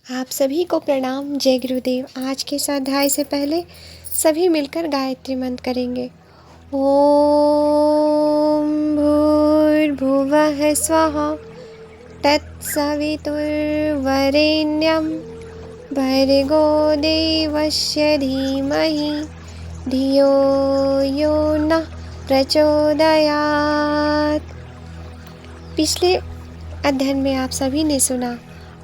आप सभी को प्रणाम। जय गुरुदेव। आज के इस अध्याय से पहले सभी मिलकर गायत्री मंत्र करेंगे। ओम भूर्भुवः स्वः तत्सवितुर्वरेण्यं भर्गो देवस्य धीमहि धियो यो नः प्रचोदयात्। पिछले अध्ययन में आप सभी ने सुना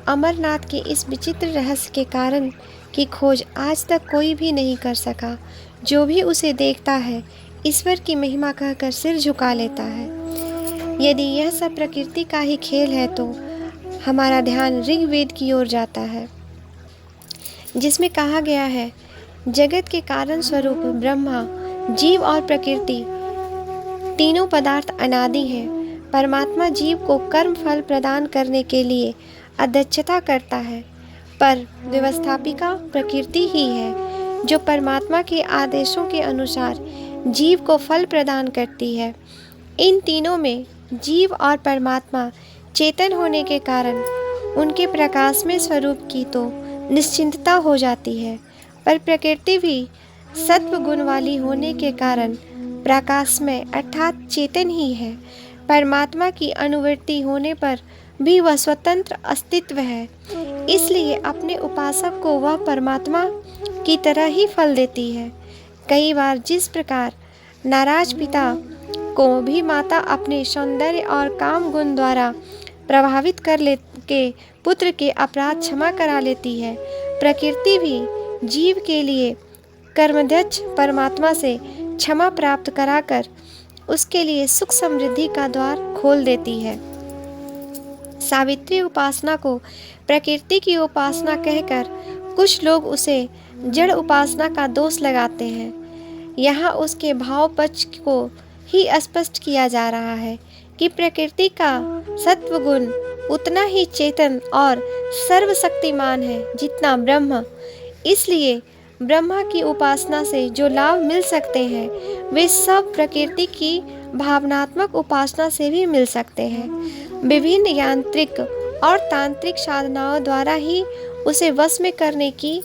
अमरनाथ के इस विचित्र रहस्य के कारण की खोज आज तक कोई भी नहीं कर सका। जो भी उसे देखता है ईश्वर की महिमा कहकर सिर झुका लेता है। यदि यह सब प्रकृति का ही खेल है तो हमारा ध्यान ऋग्वेद की ओर जाता है, जिसमें कहा गया है, जगत के कारण स्वरूप ब्रह्मा, जीव और प्रकृति तीनों पदार्थ अनादि हैं। परमात्मा जीव को कर्म फल प्रदान करने के लिए अध्यक्षता करता है, पर व्यवस्थापिका प्रकृति ही है जो परमात्मा के आदेशों के अनुसार जीव को फल प्रदान करती है। इन तीनों में जीव और परमात्मा चेतन होने के कारण उनके प्रकाश में स्वरूप की तो निश्चिंतता हो जाती है, पर प्रकृति भी सत्व गुण वाली होने के कारण प्रकाशमय अर्थात चेतन ही है। परमात्मा की अनुवृत्ति होने पर भी वह स्वतंत्र अस्तित्व है, इसलिए अपने उपासक को वह परमात्मा की तरह ही फल देती है। कई बार जिस प्रकार नाराज पिता को भी माता अपने सौंदर्य और काम गुण द्वारा प्रभावित कर के पुत्र के अपराध क्षमा करा लेती है, प्रकृति भी जीव के लिए कर्मध्यक्ष परमात्मा से क्षमा प्राप्त कराकर उसके लिए सुख समृद्धि का द्वार खोल देती है। सावित्री उपासना को प्रकृति की उपासना कहकर कुछ लोग उसे जड़ उपासना का दोष लगाते हैं। यहाँ उसके भाव पक्ष को ही स्पष्ट किया जा रहा है कि प्रकृति का सत्व गुण उतना ही चेतन और सर्वशक्तिमान है जितना ब्रह्म। इसलिए ब्रह्मा की उपासना से जो लाभ मिल सकते हैं वे सब प्रकृति की भावनात्मक उपासना से भी मिल सकते हैं। विभिन्न यांत्रिक और तांत्रिक साधनाओं द्वारा ही उसे वश में करने की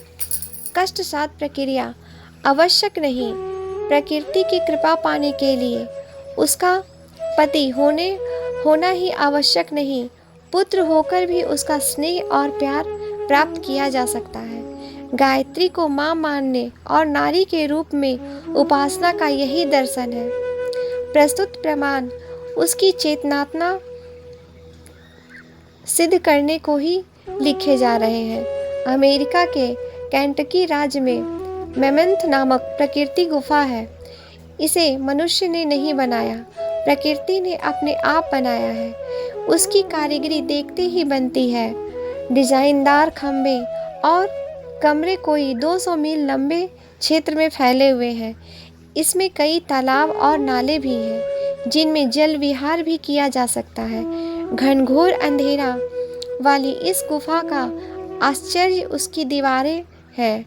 कष्टसाध्य प्रक्रिया आवश्यक नहीं। प्रकृति की कृपा पाने के लिए उसका पति होना ही आवश्यक नहीं, पुत्र होकर भी उसका स्नेह और प्यार प्राप्त किया जा सकता है। गायत्री को माँ मानने और नारी के रूप में उपासना का यही दर्शन है। प्रस्तुत प्रमाण उसकी चेतनात्मा सिद्ध करने को ही लिखे जा रहे हैं। अमेरिका के केंटकी राज्य में मेमेंथ नामक प्रकृति गुफा है। इसे मनुष्य ने नहीं बनाया, प्रकृति ने अपने आप बनाया है। उसकी कारीगरी देखते ही बनती है। डिजाइनदार खंभे और कमरे कोई 200 मील लंबे क्षेत्र में फैले हुए हैं। इसमें कई तालाब और नाले भी हैं जिनमें जल विहार भी किया जा सकता है। घनघोर अंधेरा वाली इस गुफा का आश्चर्य उसकी दीवारें हैं।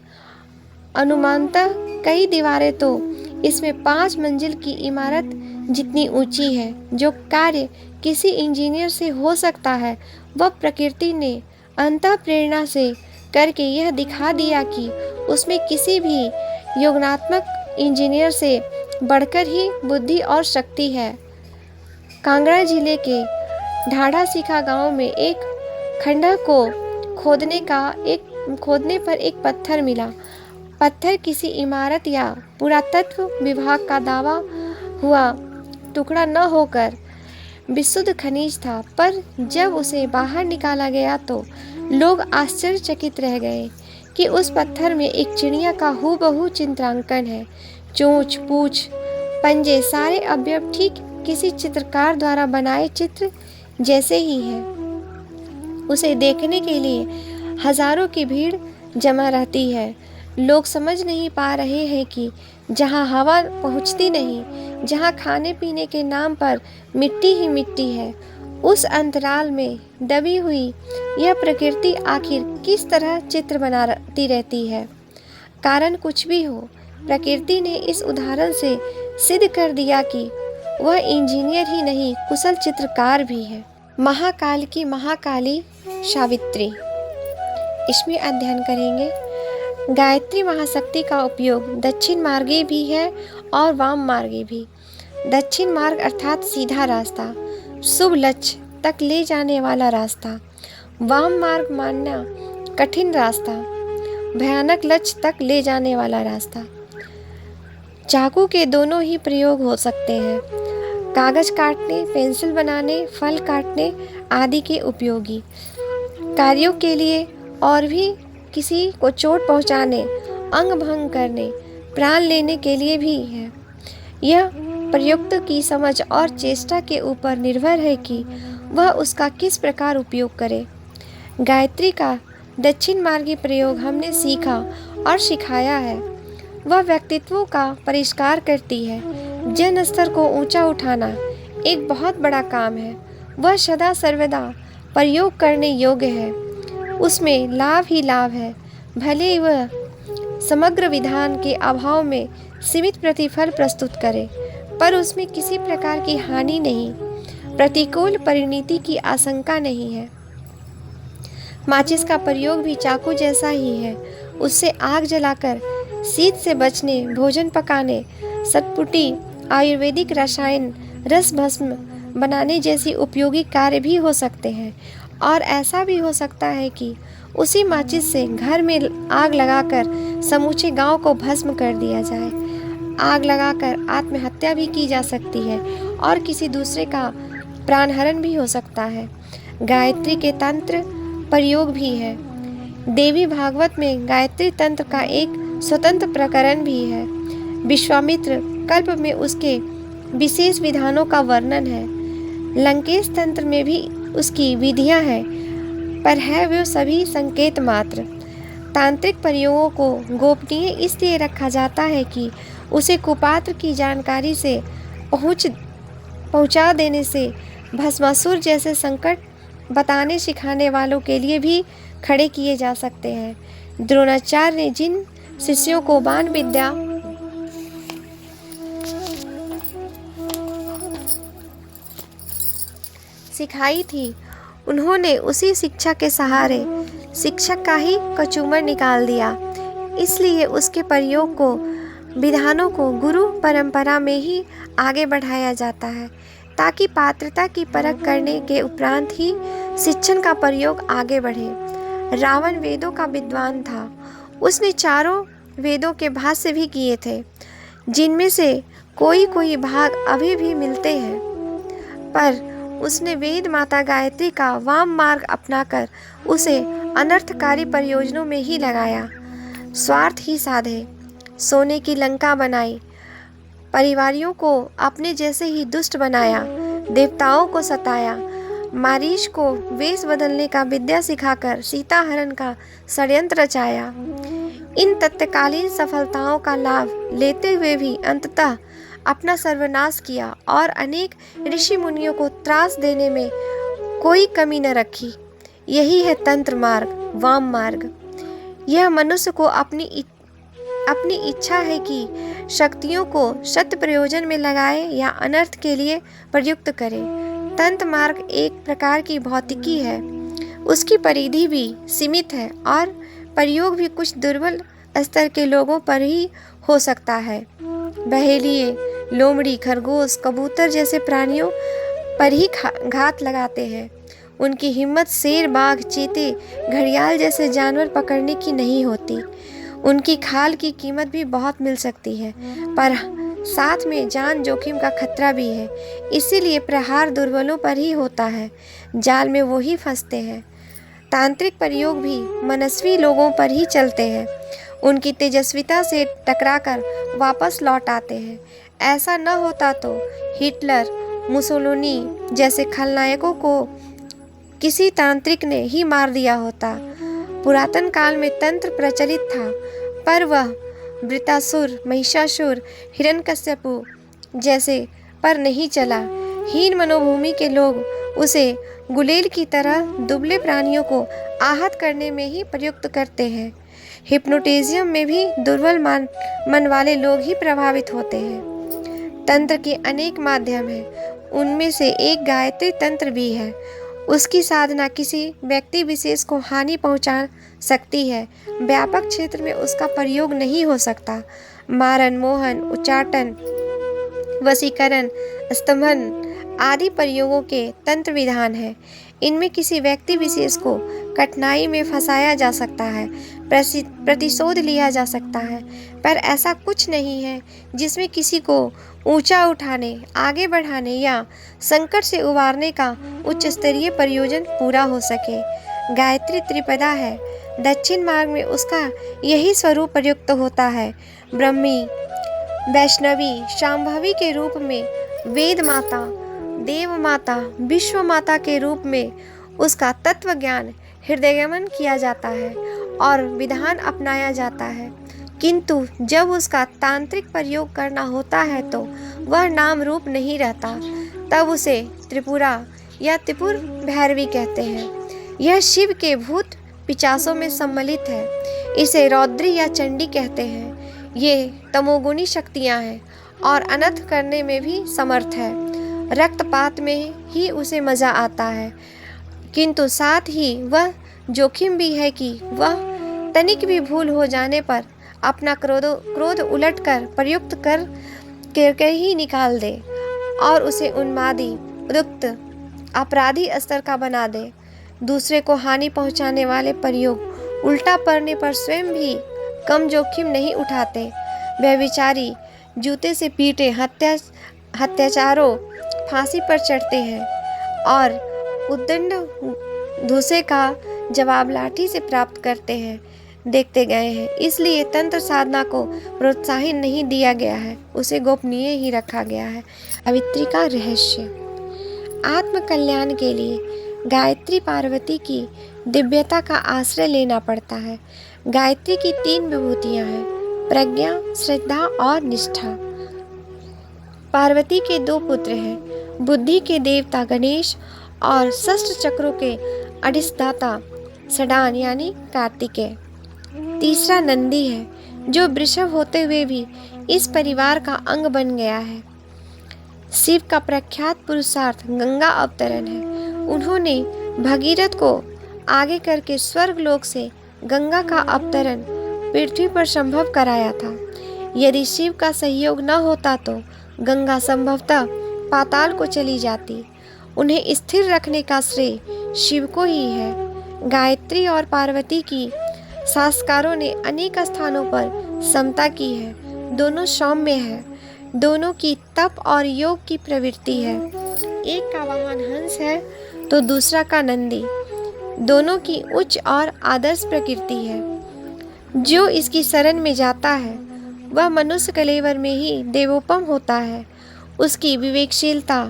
अनुमानतः कई दीवारें तो इसमें 5 मंजिल की इमारत जितनी ऊंची है। जो कार्य किसी इंजीनियर से हो सकता है वह प्रकृति ने अंतः प्रेरणा से करके यह दिखा दिया कि उसमें किसी भी योगात्मक इंजीनियर से बढ़कर ही बुद्धि और शक्ति है। कांगड़ा जिले के ढाढ़ा सीखा गांव में एक खंडहर को खोदने पर एक पत्थर मिला। पत्थर किसी इमारत या पुरातत्व विभाग का दावा हुआ टुकड़ा न होकर विशुद्ध खनिज था, पर जब उसे बाहर निकाला गया तो लोग आश्चर्यचकित रह गए कि उस पत्थर में एक चिड़िया का हूबहू चित्रांकन है। चोंच, पूंछ, पंजे सारे अवयव ठीक किसी चित्रकार द्वारा बनाए चित्र जैसे ही हैं। उसे देखने के लिए हजारों की भीड़ जमा रहती है। लोग समझ नहीं पा रहे हैं कि जहाँ हवा पहुँचती नहीं, जहाँ खाने पीने के नाम पर मिट्टी ही मिट्टी है, उस अंतराल में दबी हुई यह प्रकृति आखिर किस तरह चित्र बनाती रहती है। कारण कुछ भी हो, प्रकृति ने इस उदाहरण से सिद्ध कर दिया कि वह इंजीनियर ही नहीं कुशल चित्रकार भी है। महाकाल की महाकाली सावित्री। इसमें अध्ययन करेंगे। गायत्री महाशक्ति का उपयोग दक्षिण मार्गी भी है और वाम मार्गी भी। दक्षिण मार्ग अर्थात सीधा रास्ता, शुभ लक्ष्य तक ले जाने वाला रास्ता। वाम मार्ग मानना कठिन रास्ता, भयानक लक्ष्य तक ले जाने वाला रास्ता। चाकू के दोनों ही प्रयोग हो सकते हैं, कागज काटने, पेंसिल बनाने, फल काटने आदि के उपयोगी कार्यों के लिए और भी किसी को चोट पहुंचाने, अंग भंग करने, प्राण लेने के लिए भी है। यह प्रयुक्त की समझ और चेष्टा के ऊपर निर्भर है कि वह उसका किस प्रकार उपयोग करे। गायत्री का दक्षिण मार्गी प्रयोग हमने सीखा और सिखाया है। वह व्यक्तित्वों का परिष्कार करती है। जन स्तर को ऊंचा उठाना एक बहुत बड़ा काम है। वह सदा सर्वदा प्रयोग करने योग्य है। उसमें लाभ ही लाभ है, भले वह समग्र विधान के अभाव में सीमित प्रतिफल प्रस्तुत करे, पर उसमें किसी प्रकार की हानि नहीं, प्रतिकूल परिणति की आशंका नहीं है। माचिस का प्रयोग भी चाकू जैसा ही है। उससे आग जलाकर शीत से बचने, भोजन पकाने, सटपुटी, आयुर्वेदिक रसायन, रस भस्म बनाने जैसी उपयोगी कार्य भी हो सकते हैं। और ऐसा भी हो सकता है कि उसी माचिस से घर में आग लगाकर समूचे गांव को भस्म कर दिया जाए। आग लगाकर आत्महत्या भी की जा सकती है और किसी दूसरे का प्राणहरण भी हो सकता है। गायत्री के तंत्र प्रयोग भी है। देवी भागवत में गायत्री तंत्र का एक स्वतंत्र प्रकरण भी है। विश्वामित्र कल्प में उसके विशेष विधानों का वर्णन है। लंकेश तंत्र में भी उसकी विधियां हैं, पर है वे सभी संकेत मात्र। तांत्रिक प्रयोगों को गोपनीय इसलिए रखा जाता है कि उसे कुपात्र की जानकारी से पहुंचा देने से भस्मासुर जैसे संकट बताने सिखाने वालों के लिए भी खड़े किए जा सकते हैं। द्रोणाचार्य ने जिन शिष्यों को बाण विद्या सिखाई थी, उन्होंने उसी शिक्षा के सहारे शिक्षक का ही कचूमर निकाल दिया। इसलिए उसके प्रयोग को, विधानों को गुरु परंपरा में ही आगे बढ़ाया जाता है, ताकि पात्रता की परख करने के उपरांत ही शिक्षण का प्रयोग आगे बढ़े। रावण वेदों का विद्वान था। उसने चारों वेदों के भाष्य भी किए थे, जिनमें से कोई कोई भाग अभी भी मिलते हैं, पर उसने वेद माता गायत्री का वाम मार्ग अपनाकर उसे अनर्थकारी प्रयोजनों में ही लगाया। स्वार्थ ही साधे, सोने की लंका बनाई, परिवारियों को अपने जैसे ही दुष्ट बनाया, देवताओं को सताया, मारीच को वेश बदलने का विद्या सिखाकर सीता हरण का षड्यंत्र रचाया। इन तत्कालीन सफलताओं का लाभ लेते हुए भी अंततः अपना सर्वनाश किया और अनेक ऋषि मुनियों को त्रास देने में कोई कमी न रखी। यही है तंत्र मार्ग, वाम मार्ग। यह मनुष्य को अपनी इच्छा है कि शक्तियों को सत्य प्रयोजन में लगाए या अनर्थ के लिए प्रयुक्त करे। तंत्र मार्ग एक प्रकार की भौतिकी है। उसकी परिधि भी सीमित है और प्रयोग भी कुछ दुर्बल स्तर के लोगों पर ही हो सकता है। बहेलिए, लोमड़ी, खरगोश, कबूतर जैसे प्राणियों पर ही घात लगाते हैं। उनकी हिम्मत शेर, बाघ, चीते, घड़ियाल जैसे जानवर पकड़ने की नहीं होती। उनकी खाल की कीमत भी बहुत मिल सकती है, पर साथ में जान जोखिम का खतरा भी है। इसीलिए प्रहार दुर्बलों पर ही होता है, जाल में वो ही फंसते हैं। तांत्रिक प्रयोग भी मनस्वी लोगों पर ही चलते हैं। उनकी तेजस्विता से टकराकर वापस लौट आते हैं। ऐसा न होता तो हिटलर, मुसोलिनी जैसे खलनायकों को किसी तांत्रिक ने ही मार दिया होता। पुरातन काल में तंत्र प्रचलित था, पर वह वृतासुर, महिषासुर, हिरण्यकश्यपु जैसे पर नहीं चला। हीन मनोभूमि के लोग उसे गुलेल की तरह दुबले प्राणियों को आहत करने में ही प्रयुक्त करते हैं। हिप्नोटिज्म में भी दुर्बल मन वाले लोग ही प्रभावित होते हैं। तंत्र के अनेक माध्यम हैं, उनमें से एक गायत्री तंत्र भी है। उसकी साधना किसी व्यक्ति विशेष को हानि पहुंचा सकती है, व्यापक क्षेत्र में उसका प्रयोग नहीं हो सकता। मारन, मोहन, उच्चाटन, वशीकरण, स्तंभन आदि प्रयोगों के तंत्र विधान है। इनमें किसी व्यक्ति विशेष को कठिनाई में फंसाया जा सकता है, प्रतिशोध लिया जा सकता है, पर ऐसा कुछ नहीं है जिसमें किसी को ऊंचा उठाने, आगे बढ़ाने या संकट से उबारने का उच्च स्तरीय प्रयोजन पूरा हो सके। गायत्री त्रिपदा है, दक्षिण मार्ग में उसका यही स्वरूप प्रयुक्त होता है। ब्रह्मी, वैष्णवी, शांभवी के रूप में, वेद माता, देव माता, विश्व माता के रूप में उसका तत्व ज्ञान हृदयगमन किया जाता है और विधान अपनाया जाता है, किंतु जब उसका तांत्रिक प्रयोग करना होता है तो वह नाम रूप नहीं रहता, तब उसे त्रिपुरा या त्रिपुर भैरवी कहते हैं। यह शिव के भूत पिचासों में सम्मिलित है। इसे रौद्री या चंडी कहते हैं। ये तमोगुणी शक्तियाँ हैं और अनर्थ करने में भी समर्थ है। रक्तपात में ही उसे मज़ा आता है, किंतु साथ ही वह जोखिम भी है कि वह तनिक भी भूल हो जाने पर अपना क्रोध उलटकर प्रयुक्त कर ही निकाल दे और उसे उन्मादी, उद्युक्त, अपराधी स्तर का बना दे। दूसरे को हानि पहुंचाने वाले प्रयोग उल्टा पड़ने पर स्वयं भी कम जोखिम नहीं उठाते। व्यभिचारी जूते से पीटे हत्याचारों फांसी पर चढ़ते हैं और उद्दंड धूसे का जवाब लाठी से प्राप्त करते हैं, देखते गए हैं। इसलिए तंत्र साधना को प्रोत्साहन नहीं दिया गया है, उसे गोपनीय ही रखा गया है। गायत्री का रहस्य। आत्म कल्याण के लिए गायत्री पार्वती की दिव्यता का आश्रय लेना पड़ता है। गायत्री की 3 विभूतियाँ हैं, प्रज्ञा, श्रद्धा और निष्ठा। पार्वती के 2 पुत्र हैं, बुद्धि के देवता गणेश और शस्त्र चक्रों के अधिष्ठाता सडान यानी कार्तिकेय। तीसरा नंदी है, जो वृषभ होते हुए भी इस परिवार का अंग बन गया है। शिव का प्रख्यात पुरुषार्थ गंगा अवतरण है। उन्होंने भगीरथ को आगे करके स्वर्ग लोक से गंगा का अवतरण पृथ्वी पर संभव कराया था। यदि शिव का सहयोग न होता तो गंगा संभवतः पाताल को चली जाती। उन्हें स्थिर रखने का श्रेय शिव को ही है। गायत्री और पार्वती की शास्त्रकारों ने अनेक स्थानों पर समता की है। दोनों सौम्य है, दोनों की तप और योग की प्रवृत्ति है। एक का वाहन हंस है तो दूसरा का नंदी। दोनों की उच्च और आदर्श प्रकृति है। जो इसकी शरण में जाता है वह मनुष्य कलेवर में ही देवोपम होता है। उसकी विवेकशीलता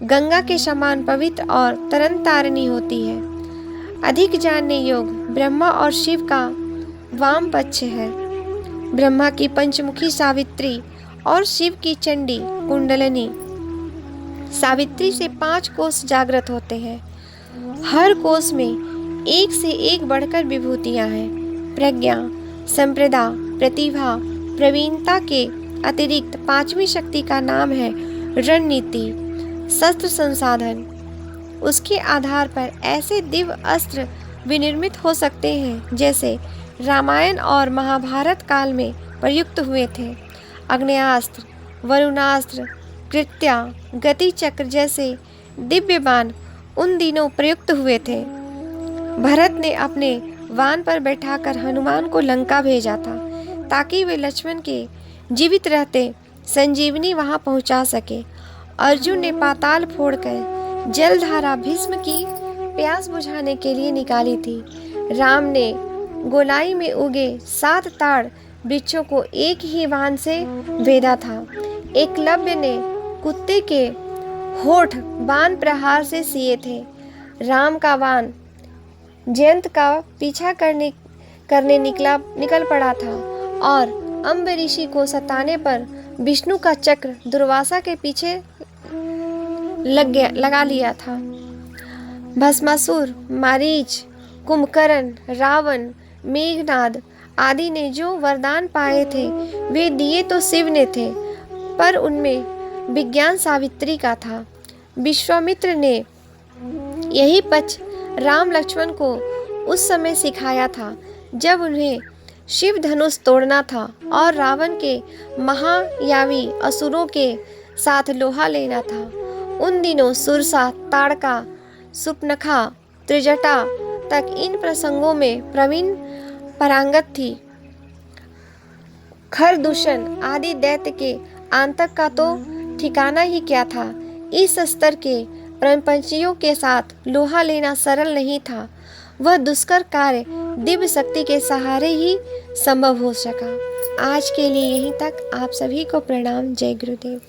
गंगा के समान पवित्र और तरन तारणी होती है। अधिक जानने योग ब्रह्मा और शिव का वाम पक्ष है। ब्रह्मा की पंचमुखी सावित्री और शिव की चंडी कुंडलिनी। सावित्री से 5 कोष जागृत होते हैं। हर कोष में एक से एक बढ़कर विभूतियाँ हैं। प्रज्ञा, संप्रदा, प्रतिभा, प्रवीणता के अतिरिक्त 5वीं शक्ति का नाम है रणनीति, शस्त्र संसाधन। उसके आधार पर ऐसे दिव्य अस्त्र विनिर्मित हो सकते हैं जैसे रामायण और महाभारत काल में प्रयुक्त हुए थे। आग्नेयास्त्र, वरुणास्त्र, कृत्या, गति चक्र जैसे दिव्य बाण उन दिनों प्रयुक्त हुए थे। भरत ने अपने वाहन पर बैठाकर हनुमान को लंका भेजा था ताकि वे लक्ष्मण के जीवित रहते संजीवनी वहां पहुंचा सके। अर्जुन ने पाताल फोड़कर जलधारा भीष्म की प्यास बुझाने के लिए निकाली थी। राम ने गोलाई में उगे 7 ताड़ वृक्षों को एक ही बाण से भेदा था। एकलव्य ने कुत्ते के होठ बाण प्रहार से सिए थे। राम का बाण जयंत का पीछा करने निकल पड़ा था और अम्ब ऋषि को सताने पर विष्णु का चक्र दुर्वासा के पीछे लगा लिया था। भस्मासुर, मारीच, कुंभकर्ण, रावण, मेघनाद आदि ने जो वरदान पाए थे वे दिए तो शिव ने थे, पर उनमें विज्ञान सावित्री का था। विश्वामित्र ने यही पक्ष राम लक्ष्मण को उस समय सिखाया था जब उन्हें शिव धनुष तोड़ना था और रावण के महायावी असुरों के साथ लोहा लेना था। उन दिनों सुरसा, ताड़का, सुपनखा, त्रिजटा तक इन प्रसंगों में प्रवीण पारंगत थी। खरदूषण आदि दैत्य के आतंक का तो ठिकाना ही क्या था। इस स्तर के परमपंचियों के साथ लोहा लेना सरल नहीं था। वह दुष्कर कार्य दिव्य शक्ति के सहारे ही संभव हो सका। आज के लिए यहीं तक। आप सभी को प्रणाम। जय गुरुदेव।